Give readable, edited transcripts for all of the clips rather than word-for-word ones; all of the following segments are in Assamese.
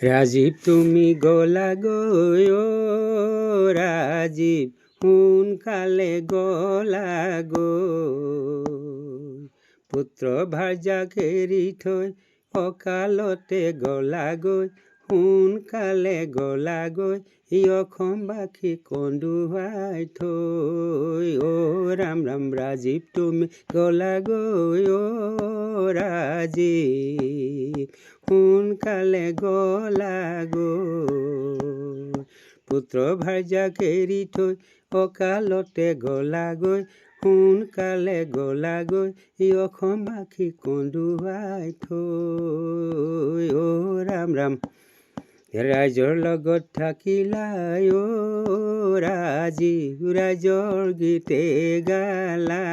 ৰাজীব তুমি গলা গৈ ও ৰাজীব সোনকালে গলা গৈ পুত্ৰ ভাৰ্যাক এৰি থৈ অকালতে গলা গৈ সোনকালে গলা গৈ অসমবাসী কন্দুৱাই থৈ অ ৰাম ৰাম ৰাজীৱ তুমি গলা গৈ অ ৰাজীৱ সোনকালে গলা গৈ পুত্ৰ ভাৰ্যাক এৰি থৈ অকালতে গলা গৈ সোনকালে গলা গৈ অসমবাসী কন্দুৱাই থৈ অ ৰাম ৰাম ৰাইজৰ লগত থাকিলা অ ৰাজীৱ ৰাইজৰ গীতে গালা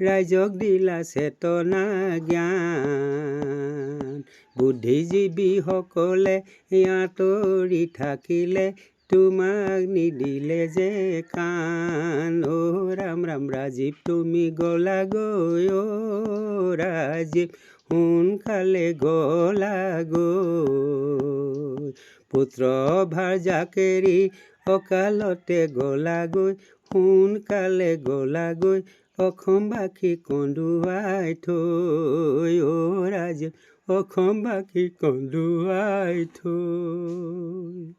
ৰাইজক দিলা চেতনা জ্ঞান বুদ্ধিজীৱীসকলে আঁতৰি থাকিলে তোমাক নিদিলে যে কাণ অ ৰাম ৰাম ৰাজীৱ তুমি গলা গৈ অ ৰাজীৱ সোনকালে গলা গৈ পুত্ৰ ভাৰ্যাক এৰি অকালতে গলা গৈ সোনকালে গলা গৈ অসমবাসী কন্দুৱাই থৈ অ ৰাজীৱ অসমবাসী কন্দুৱাই থৈ।